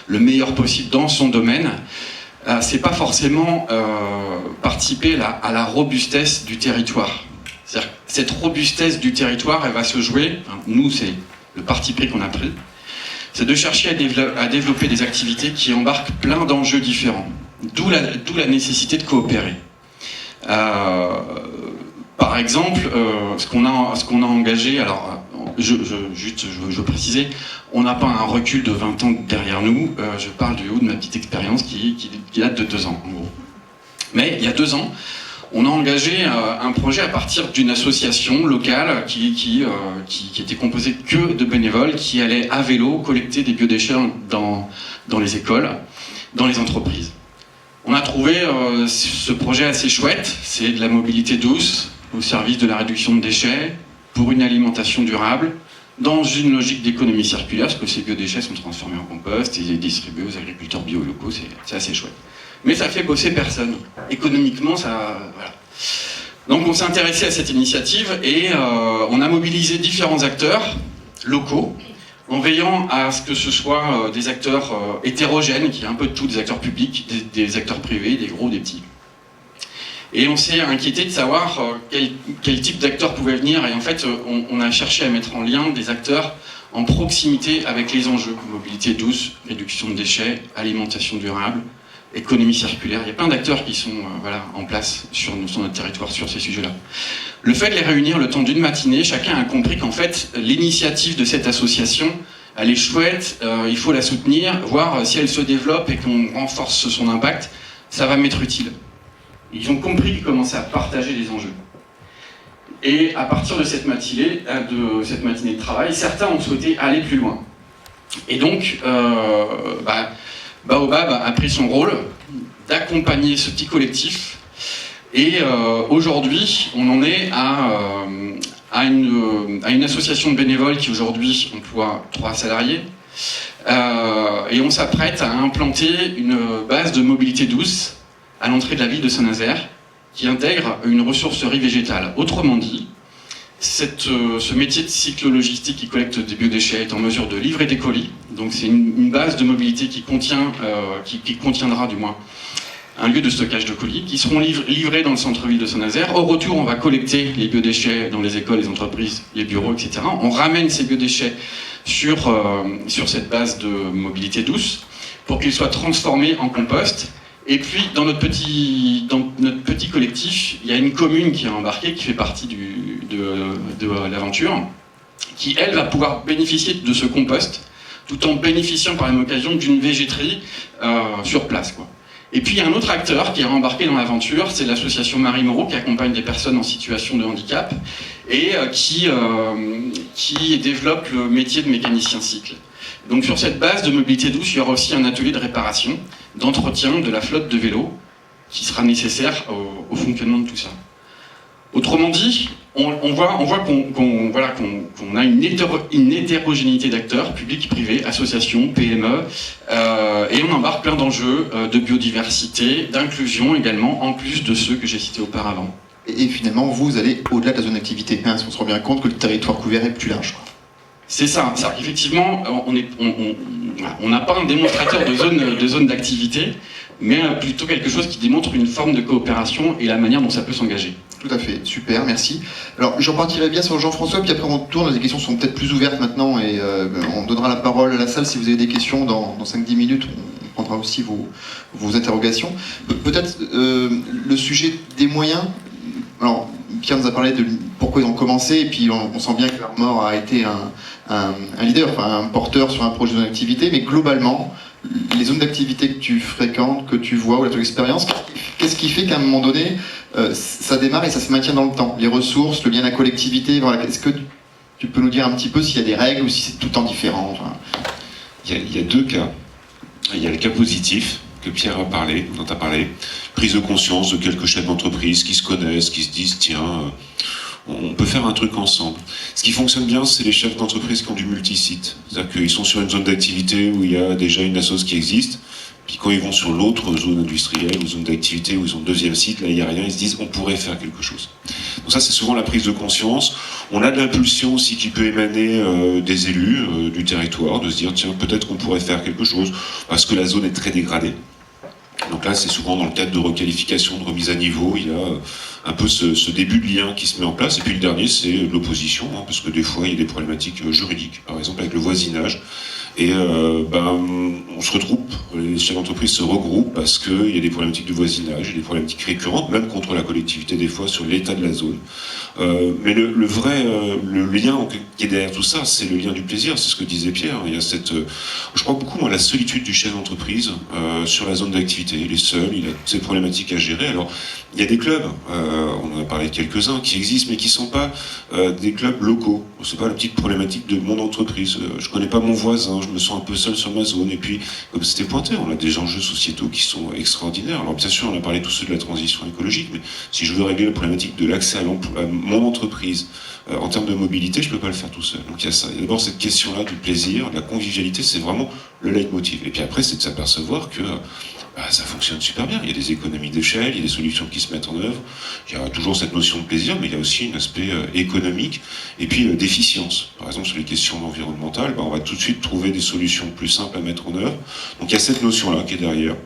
[SPEAKER 4] le meilleur possible dans son domaine, c'est pas forcément participer à la robustesse du territoire. C'est-à-dire que cette robustesse du territoire, elle va se jouer, nous c'est le parti pris qu'on a pris, c'est de chercher à développer des activités qui embarquent plein d'enjeux différents. D'où la nécessité de coopérer. Par exemple, ce qu'on a engagé, alors je veux préciser, on n'a pas un recul de 20 ans derrière nous, je parle du haut de ma petite expérience qui date de 2 ans, en gros. Mais il y a 2 ans, on a engagé un projet à partir d'une association locale qui était composée que de bénévoles qui allaient à vélo collecter des biodéchets dans les écoles, dans les entreprises. On a trouvé ce projet assez chouette, c'est de la mobilité douce au service de la réduction de déchets pour une alimentation durable dans une logique d'économie circulaire, parce que ces biodéchets sont transformés en compost et distribués aux agriculteurs bio et locaux, c'est assez chouette. Mais ça fait bosser personne. Économiquement, ça... Voilà. Donc on s'est intéressé à cette initiative et on a mobilisé différents acteurs locaux en veillant à ce que ce soit des acteurs hétérogènes, qu'il y ait un peu de tout, des acteurs publics, des acteurs privés, des gros, des petits. Et on s'est inquiété de savoir quel type d'acteurs pouvait venir et en fait on a cherché à mettre en lien des acteurs en proximité avec les enjeux, mobilité douce, réduction de déchets, alimentation durable, économie circulaire, il y a plein d'acteurs qui sont en place sur notre territoire sur ces sujets-là. Le fait de les réunir le temps d'une matinée, chacun a compris qu'en fait l'initiative de cette association, elle est chouette, il faut la soutenir, voir si elle se développe et qu'on renforce son impact, ça va m'être utile. Ils ont compris qu'ils commençaient à partager les enjeux. Et à partir de cette matinée de travail, certains ont souhaité aller plus loin. Et donc, Baobab a pris son rôle d'accompagner ce petit collectif et aujourd'hui on en est à une association de bénévoles qui aujourd'hui emploie 3 salariés et on s'apprête à implanter une base de mobilité douce à l'entrée de la ville de Saint-Nazaire qui intègre une ressourcerie végétale. Autrement dit, ce métier de cyclo-logistique qui collecte des biodéchets est en mesure de livrer des colis. Donc c'est une base de mobilité qui contiendra du moins un lieu de stockage de colis qui seront livrés dans le centre-ville de Saint-Nazaire. Au retour, on va collecter les biodéchets dans les écoles, les entreprises, les bureaux, etc. On ramène ces biodéchets sur cette base de mobilité douce pour qu'ils soient transformés en compost. Et puis, dans notre petit collectif, il y a une commune qui est embarquée, qui fait partie de l'aventure, qui, elle, va pouvoir bénéficier de ce compost, tout en bénéficiant par la même occasion d'une végéterie sur place, quoi. Et puis, il y a un autre acteur qui est embarqué dans l'aventure, c'est l'association Marie Moreau, qui accompagne des personnes en situation de handicap, et qui développe le métier de mécanicien cycle. Donc sur cette base de mobilité douce, il y aura aussi un atelier de réparation, d'entretien de la flotte de vélos qui sera nécessaire au fonctionnement de tout ça. Autrement dit, on voit qu'on a une hétérogénéité d'acteurs, publics, privés, associations, PME, et on embarque plein d'enjeux de biodiversité, d'inclusion également, en plus de ceux que j'ai cités auparavant.
[SPEAKER 3] Et finalement, vous allez au-delà de la zone d'activité, hein, on se rend bien compte que le territoire couvert est plus large, quoi.
[SPEAKER 4] C'est ça. Effectivement, on n'a pas un démonstrateur de zone d'activité, mais plutôt quelque chose qui démontre une forme de coopération et la manière dont ça peut s'engager.
[SPEAKER 3] Tout à fait, super, merci. Alors, j'en partirai bien sur Jean-François, puis après on tourne, les questions sont peut-être plus ouvertes maintenant, et on donnera la parole à la salle si vous avez des questions dans 5-10 minutes, on prendra aussi vos interrogations. Peut-être le sujet des moyens. Alors, Pierre nous a parlé de pourquoi ils ont commencé, et puis on sent bien que l'Armor a été un leader, enfin un porteur sur un projet de zone d'activité, mais globalement, les zones d'activité que tu fréquentes, que tu vois, ou la ton expérience, qu'est-ce qui fait qu'à un moment donné, ça démarre et ça se maintient dans le temps? Les ressources, le lien à la collectivité, voilà. Est-ce que tu peux nous dire un petit peu s'il y a des règles ou si c'est tout le temps différent, enfin...
[SPEAKER 6] Il y a 2 cas. Il y a le cas positif, que Pierre a parlé, dont tu as parlé, prise de conscience de quelques chefs d'entreprise qui se connaissent, qui se disent tiens, on peut faire un truc ensemble. Ce qui fonctionne bien, c'est les chefs d'entreprise qui ont du multisite. C'est-à-dire qu'ils sont sur une zone d'activité où il y a déjà une assoce qui existe, puis quand ils vont sur l'autre zone industrielle ou zone d'activité où ils ont le 2e site, là il n'y a rien, ils se disent on pourrait faire quelque chose. Donc ça c'est souvent la prise de conscience. On a de l'impulsion aussi qui peut émaner des élus du territoire, de se dire tiens peut-être qu'on pourrait faire quelque chose, parce que la zone est très dégradée. Donc là, c'est souvent dans le cadre de requalification, de remise à niveau, il y a un peu ce début de lien qui se met en place. Et puis le dernier, c'est l'opposition, hein, parce que des fois, il y a des problématiques juridiques, par exemple avec le voisinage, Et on se regroupe, les chefs d'entreprise se regroupent parce qu'il y a des problématiques de voisinage, il y a des problématiques récurrentes, même contre la collectivité des fois, sur l'état de la zone. Mais le lien qui est derrière tout ça, c'est le lien du plaisir, c'est ce que disait Pierre. Il y a je crois beaucoup, moi, la solitude du chef d'entreprise sur la zone d'activité. Il est seul, il a toutes ces problématiques à gérer. Alors, il y a des clubs, on en a parlé de quelques-uns, qui existent, mais qui ne sont pas des clubs locaux. C'est pas la petite problématique de mon entreprise. Je connais pas mon voisin, je me sens un peu seul sur ma zone. Et puis, comme c'était pointé, on a des enjeux sociétaux qui sont extraordinaires. Alors, bien sûr, on a parlé tous ceux de la transition écologique, mais si je veux régler la problématique de l'accès à mon entreprise, en termes de mobilité, je ne peux pas le faire tout seul. Donc il y a ça. Il y a d'abord cette question-là du plaisir, de la convivialité, c'est vraiment le leitmotiv. Et puis après, c'est de s'apercevoir que ça fonctionne super bien. Il y a des économies d'échelle, il y a des solutions qui se mettent en œuvre. Il y a toujours cette notion de plaisir, mais il y a aussi un aspect économique et puis d'efficience. Par exemple, sur les questions environnementales, on va tout de suite trouver des solutions plus simples à mettre en œuvre. Donc il y a cette notion-là qui est derrière.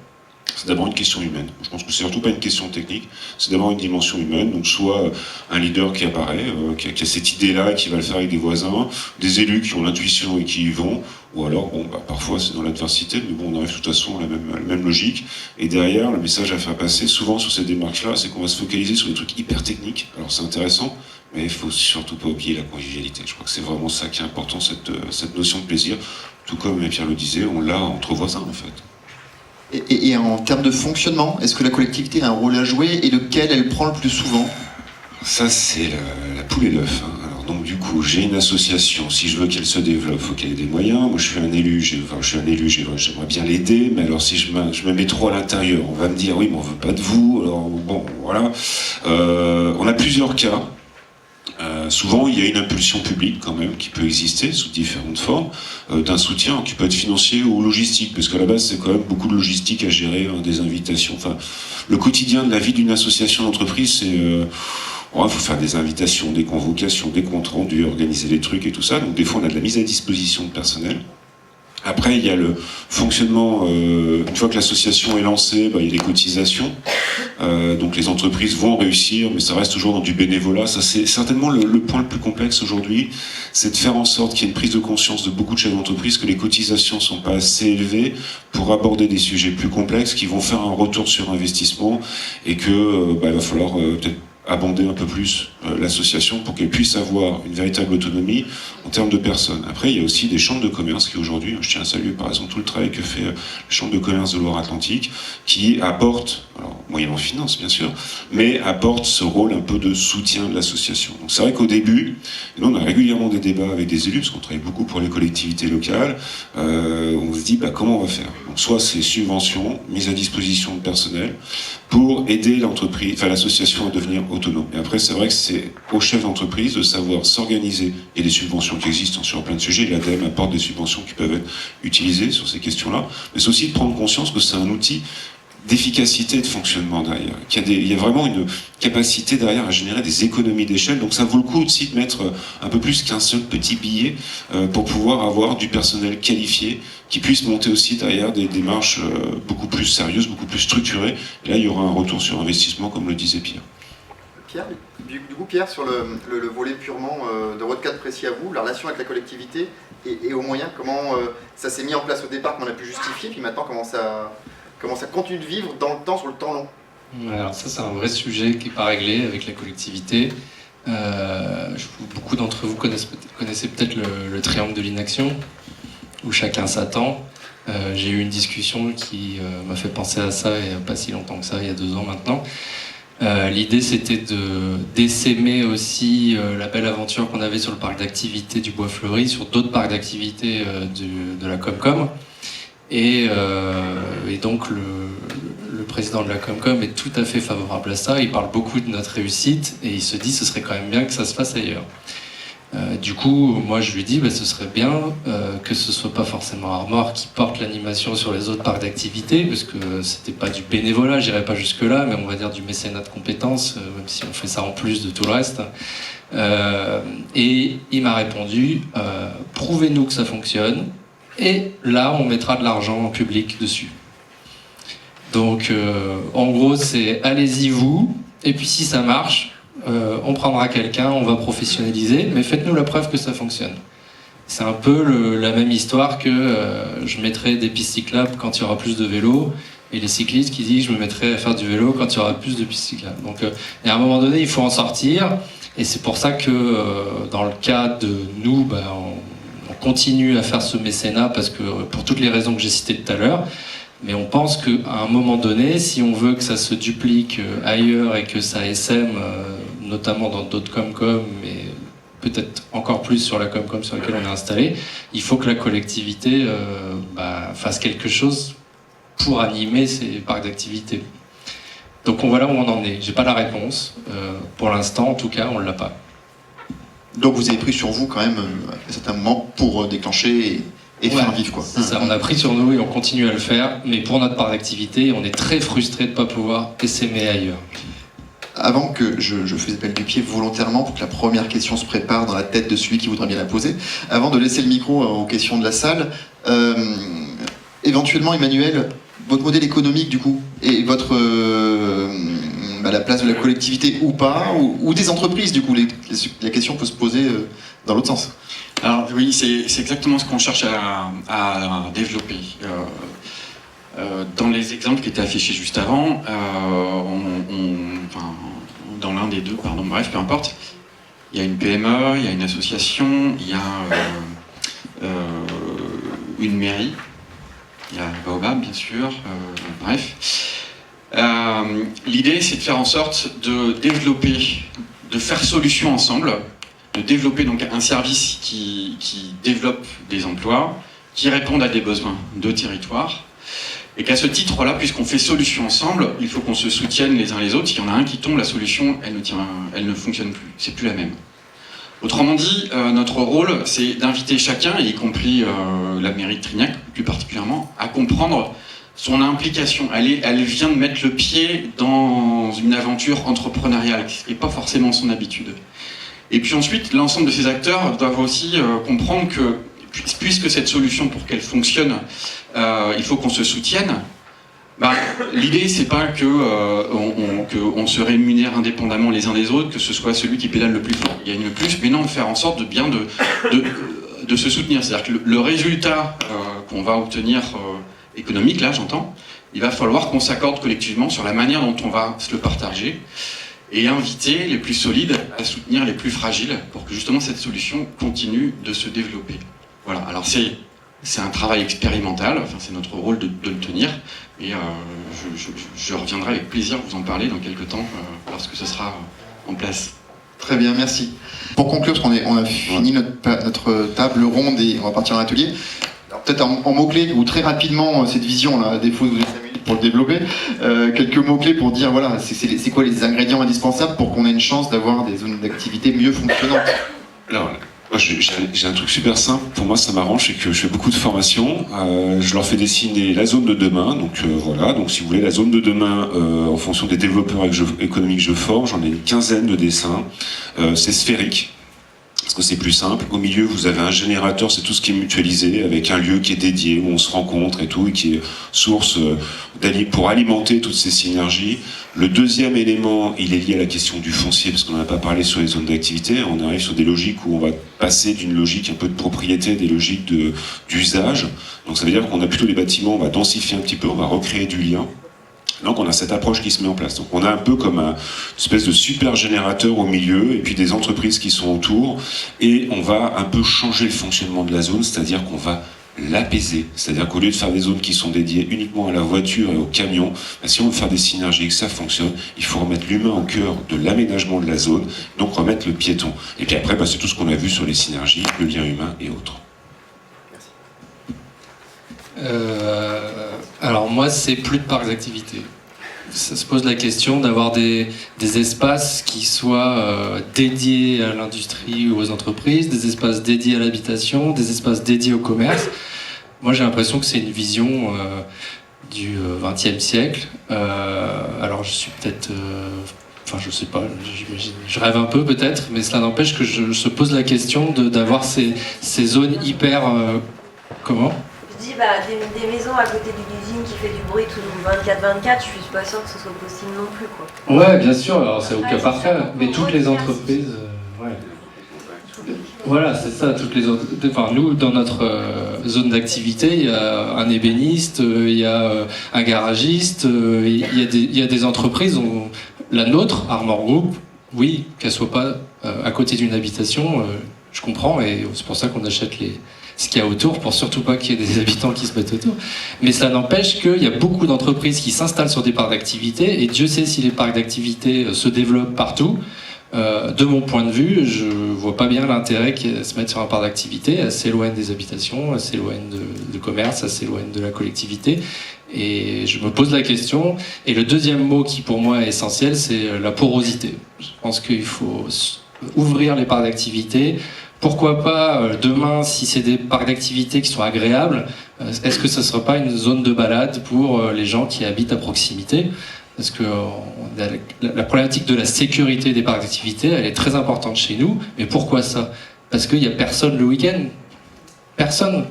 [SPEAKER 6] C'est d'abord une question humaine. Je pense que c'est surtout pas une question technique, c'est d'abord une dimension humaine. Donc soit un leader qui apparaît, qui a cette idée-là et qui va le faire avec des voisins, des élus qui ont l'intuition et qui y vont, ou alors, parfois c'est dans l'adversité, mais on arrive de toute façon à la même logique. Et derrière, le message à faire passer, souvent sur ces démarches-là, c'est qu'on va se focaliser sur des trucs hyper techniques. Alors c'est intéressant, mais il faut surtout pas oublier la convivialité. Je crois que c'est vraiment ça qui est important, cette notion de plaisir. Tout comme Pierre le disait, on l'a entre voisins en fait.
[SPEAKER 3] Et en termes de fonctionnement, est-ce que la collectivité a un rôle à jouer et lequel elle prend le plus souvent?
[SPEAKER 6] Ça, c'est la poule et l'œuf. Alors, donc, du coup, j'ai une association. Si je veux qu'elle se développe, il faut qu'elle ait des moyens. Moi, je suis un élu, j'aimerais bien l'aider. Mais alors, si je me mets trop à l'intérieur, on va me dire, oui, mais on veut pas de vous. Alors, bon, voilà. On a plusieurs cas. Souvent, il y a une impulsion publique quand même qui peut exister sous différentes formes, d'un soutien qui peut être financier ou logistique, parce qu'à la base, c'est quand même beaucoup de logistique à gérer, des invitations. Enfin, le quotidien de la vie d'une association d'entreprise, c'est il faut faire des invitations, des convocations, des comptes rendus, organiser les trucs et tout ça. Donc des fois, on a de la mise à disposition de personnel. Après, il y a le fonctionnement, une fois que l'association est lancée, il y a les cotisations. Donc les entreprises vont réussir, mais ça reste toujours dans du bénévolat. Ça, c'est certainement le point le plus complexe aujourd'hui, c'est de faire en sorte qu'il y ait une prise de conscience de beaucoup de chefs d'entreprise que les cotisations ne sont pas assez élevées pour aborder des sujets plus complexes qui vont faire un retour sur investissement et que il va falloir peut-être abonder un peu plus l'association pour qu'elle puisse avoir une véritable autonomie en termes de personnes. Après, il y a aussi des chambres de commerce qui aujourd'hui, je tiens à saluer par exemple tout le travail que fait la chambre de commerce de Loire-Atlantique, qui apporte, alors moyennant finance bien sûr, mais apporte ce rôle un peu de soutien de l'association. Donc c'est vrai qu'au début, nous on a régulièrement des débats avec des élus, parce qu'on travaille beaucoup pour les collectivités locales, on se dit comment on va faire. Donc soit c'est subventions, mise à disposition de personnel, pour aider l'association à devenir autonome. Et après, c'est vrai que c'est au chef d'entreprise de savoir s'organiser. Il y a des subventions qui existent sur plein de sujets. L'ADEME apporte des subventions qui peuvent être utilisées sur ces questions-là. Mais c'est aussi de prendre conscience que c'est un outil d'efficacité et de fonctionnement derrière. Il y a vraiment une capacité derrière à générer des économies d'échelle. Donc ça vaut le coup aussi de mettre un peu plus qu'un seul petit billet pour pouvoir avoir du personnel qualifié qui puisse monter aussi derrière des démarches beaucoup plus sérieuses, beaucoup plus structurées. Et là, il y aura un retour sur investissement, comme le disait Pierre.
[SPEAKER 3] Pierre, du coup, Pierre, sur le volet purement de votre cadre précis à vous, la relation avec la collectivité et aux moyens, comment ça s'est mis en place au départ, comment on a pu justifier, puis maintenant comment ça continue de vivre dans le temps, sur le temps long?
[SPEAKER 5] Alors ça, c'est un vrai sujet qui n'est pas réglé avec la collectivité. Beaucoup d'entre vous connaissez peut-être le triangle de l'inaction, où chacun s'attend. J'ai eu une discussion qui m'a fait penser à ça il n'y a pas si longtemps que ça, il y a 2 ans maintenant. L'idée, c'était d'essaimer aussi la belle aventure qu'on avait sur le parc d'activités du Bois Fleuri, sur d'autres parcs d'activités de la Comcom. Et donc le président de la Comcom est tout à fait favorable à ça. Il parle beaucoup de notre réussite et il se dit ce serait quand même bien que ça se fasse ailleurs. Du coup, moi je lui dis ce serait bien que ce soit pas forcément Armor qui porte l'animation sur les autres parcs d'activité, parce que c'était pas du bénévolat, j'irai pas jusque là, mais on va dire du mécénat de compétences, même si on fait ça en plus de tout le reste. Et il m'a répondu prouvez-nous que ça fonctionne, et là on mettra de l'argent en public dessus. Donc en gros c'est allez-y vous, et puis si ça marche, on prendra quelqu'un, on va professionnaliser, mais faites-nous la preuve que ça fonctionne. C'est un peu la même histoire que je mettrai des pistes cyclables quand il y aura plus de vélos, et les cyclistes qui disent je me mettrai à faire du vélo quand il y aura plus de pistes cyclables. Donc et à un moment donné, il faut en sortir, et c'est pour ça que dans le cas de nous, on continue à faire ce mécénat, parce que pour toutes les raisons que j'ai citées tout à l'heure. Mais on pense qu'à un moment donné, si on veut que ça se duplique ailleurs et que ça essaime, notamment dans d'autres Comcom, mais peut-être encore plus sur la Comcom sur laquelle on est installé, il faut que la collectivité fasse quelque chose pour animer ces parcs d'activité. Donc voilà où on en est. J'ai pas la réponse. Pour l'instant, en tout cas, on l'a pas.
[SPEAKER 3] Donc vous avez pris sur vous quand même à un certain moment pour déclencher et faire vivre, quoi.
[SPEAKER 5] C'est ça, on a pris sur nous et on continue à le faire, mais pour notre parc d'activité, on est très frustré de ne pas pouvoir essaimer ailleurs.
[SPEAKER 3] Avant que je fasse appel du pied volontairement pour que la première question se prépare dans la tête de celui qui voudrait bien la poser, avant de laisser le micro aux questions de la salle, éventuellement Emmanuel, votre modèle économique du coup, et votre la place de la collectivité ou pas, ou des entreprises du coup, la question peut se poser dans l'autre sens.
[SPEAKER 4] Alors oui, c'est exactement ce qu'on cherche à développer. Dans les exemples qui étaient affichés juste avant, dans l'un des deux, pardon, bref, peu importe, il y a une PME, il y a une association, il y a une mairie, il y a Baobab bien sûr, bref. L'idée c'est de faire en sorte de développer, de faire solution ensemble, de développer donc un service qui développe des emplois, qui répondent à des besoins de territoire, et qu'à ce titre-là, puisqu'on fait solution ensemble, il faut qu'on se soutienne les uns les autres. S'il y en a un qui tombe, la solution, elle ne fonctionne plus, c'est plus la même. Autrement dit, notre rôle, c'est d'inviter chacun, y compris la mairie de Trignac plus particulièrement, à comprendre son implication. Elle vient de mettre le pied dans une aventure entrepreneuriale, ce qui n'est pas forcément son habitude. Et puis ensuite, l'ensemble de ces acteurs doivent aussi comprendre que, puisque cette solution, pour qu'elle fonctionne, il faut qu'on se soutienne. L'idée, c'est pas qu'on se rémunère indépendamment les uns des autres, que ce soit celui qui pédale le plus fort qui gagne le plus, mais non, de faire en sorte de se soutenir. C'est-à-dire que le résultat qu'on va obtenir économique, là, j'entends, il va falloir qu'on s'accorde collectivement sur la manière dont on va se le partager, et inviter les plus solides à soutenir les plus fragiles pour que justement cette solution continue de se développer. Voilà, alors c'est un travail expérimental, enfin, c'est notre rôle de le tenir, et je reviendrai avec plaisir vous en parler dans quelques temps lorsque ce sera en place.
[SPEAKER 3] Très bien, merci. Pour conclure, parce qu'on a fini notre table ronde et on va partir en atelier, peut-être en mots-clés, ou très rapidement, cette vision, à défaut de 5 minutes pour le développer, quelques mots-clés pour dire, voilà, c'est quoi les ingrédients indispensables pour qu'on ait une chance d'avoir des zones d'activité mieux fonctionnantes.
[SPEAKER 6] Alors, moi, j'ai un truc super simple, pour moi ça m'arrange, c'est que je fais beaucoup de formations, je leur fais dessiner la zone de demain, donc voilà, donc si vous voulez, la zone de demain, en fonction des développeurs économiques que je forme, j'en ai une quinzaine de dessins, c'est sphérique. Parce que c'est plus simple. Au milieu, vous avez un générateur, c'est tout ce qui est mutualisé, avec un lieu qui est dédié, où on se rencontre et tout, et qui est source pour alimenter toutes ces synergies. Le deuxième élément, il est lié à la question du foncier, parce qu'on n'en a pas parlé sur les zones d'activité. On arrive sur des logiques où on va passer d'une logique un peu de propriété, des logiques d'usage. Donc ça veut dire qu'on a plutôt des bâtiments, on va densifier un petit peu, on va recréer du lien. Donc on a cette approche qui se met en place. Donc on a un peu comme une espèce de super générateur au milieu, et puis des entreprises qui sont autour, et on va un peu changer le fonctionnement de la zone, c'est-à-dire qu'on va l'apaiser. C'est-à-dire qu'au lieu de faire des zones qui sont dédiées uniquement à la voiture et au camion, si on veut faire des synergies et que ça fonctionne, il faut remettre l'humain au cœur de l'aménagement de la zone, donc remettre le piéton. Et puis après, c'est tout ce qu'on a vu sur les synergies, le lien humain et autres.
[SPEAKER 5] Alors moi, c'est plus de parcs d'activité. Ça se pose la question d'avoir des espaces qui soient dédiés à l'industrie ou aux entreprises, des espaces dédiés à l'habitation, des espaces dédiés au commerce. Moi, j'ai l'impression que c'est une vision du XXe siècle. Alors, je suis peut-être... je sais pas, j'imagine. Je rêve un peu peut-être, mais cela n'empêche que je se pose la question d'avoir ces zones hyper... comment ?
[SPEAKER 7] Je dis, des maisons à côté d'une usine qui fait du bruit tout 24/24, je suis pas sûre que ce soit possible non plus, quoi.
[SPEAKER 5] Ouais, bien sûr, alors c'est au cas par cas, mais toutes les entreprises... ouais. Voilà, c'est ça, toutes les autres. Enfin, nous, dans notre zone d'activité, il y a un ébéniste, il y a un garagiste, il y a des entreprises, la nôtre, Armor Group, oui, qu'elle soit pas à côté d'une habitation, je comprends, et c'est pour ça qu'on achète ce qu'il y a autour, pour surtout pas qu'il y ait des habitants qui se mettent autour. Mais ça n'empêche qu'il y a beaucoup d'entreprises qui s'installent sur des parcs d'activité, et Dieu sait si les parcs d'activité se développent partout. De mon point de vue, je vois pas bien l'intérêt qu'elle se mette sur un parc d'activité. Elle s'éloigne des habitations, elle s'éloigne de commerce, elle s'éloigne de la collectivité. Et je me pose la question. Et le deuxième mot qui pour moi est essentiel, c'est la porosité. Je pense qu'il faut ouvrir les parcs d'activité. Pourquoi pas demain, si c'est des parcs d'activité qui sont agréables, est-ce que ça ne serait pas une zone de balade pour les gens qui habitent à proximité ? Parce que la problématique de la sécurité des parcs d'activité, elle est très importante chez nous. Mais pourquoi ça ? Parce qu'il n'y a personne le week-end. Personne.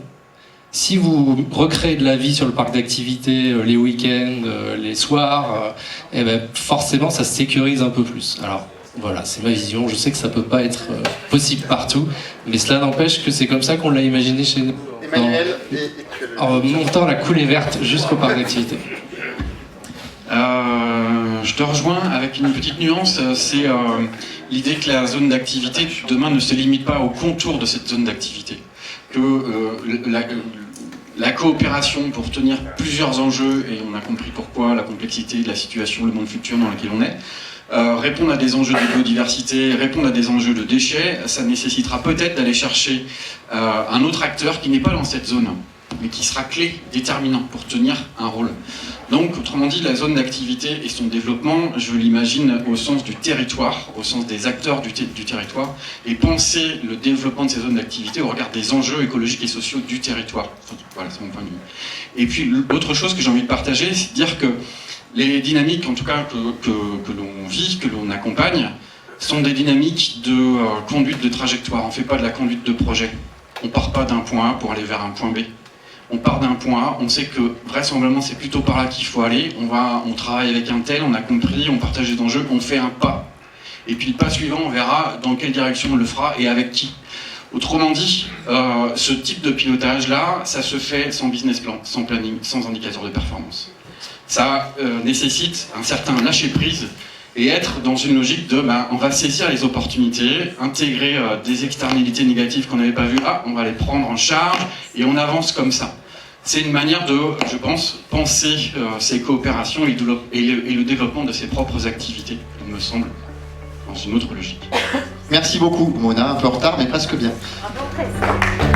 [SPEAKER 5] Si vous recréez de la vie sur le parc d'activité les week-ends, les soirs, eh ben forcément ça se sécurise un peu plus. Alors voilà, c'est ma vision. Je sais que ça peut pas être possible partout, mais cela n'empêche que c'est comme ça qu'on l'a imaginé chez nous.
[SPEAKER 3] Emmanuel,
[SPEAKER 5] en montant la coulée verte jusqu'au parc d'activité.
[SPEAKER 4] Je te rejoins avec une petite nuance, c'est l'idée que la zone d'activité demain ne se limite pas au contour de cette zone d'activité, que la coopération pour tenir plusieurs enjeux, et on a compris pourquoi, la complexité de la situation, le monde futur dans lequel on est, répondre à des enjeux de biodiversité, répondre à des enjeux de déchets, ça nécessitera peut-être d'aller chercher un autre acteur qui n'est pas dans cette zone, mais qui sera clé, déterminant pour tenir un rôle. Donc, autrement dit, la zone d'activité et son développement, je l'imagine au sens du territoire, au sens des acteurs du territoire, et penser le développement de ces zones d'activité au regard des enjeux écologiques et sociaux du territoire. Voilà, c'est mon point de vue. Et puis, l'autre chose que j'ai envie de partager, c'est de dire que les dynamiques, en tout cas, que l'on vit, que l'on accompagne, sont des dynamiques de conduite de trajectoire. On ne fait pas de la conduite de projet. On ne part pas d'un point A pour aller vers un point B. On part d'un point A, on sait que vraisemblablement c'est plutôt par là qu'il faut aller, on travaille avec un tel, on a compris, on partage des enjeux, on fait un pas. Et puis le pas suivant, on verra dans quelle direction on le fera et avec qui. Autrement dit, ce type de pilotage-là, ça se fait sans business plan, sans planning, sans indicateur de performance. Ça nécessite un certain lâcher-prise et être dans une logique de on va saisir les opportunités, intégrer des externalités négatives qu'on n'avait pas vues, on va les prendre en charge et on avance comme ça. C'est une manière de, je pense, penser ces coopérations et le développement de ses propres activités, il me semble, dans une autre logique.
[SPEAKER 3] Merci beaucoup, Mona, un peu en retard, mais presque bien.
[SPEAKER 7] Bravo, très.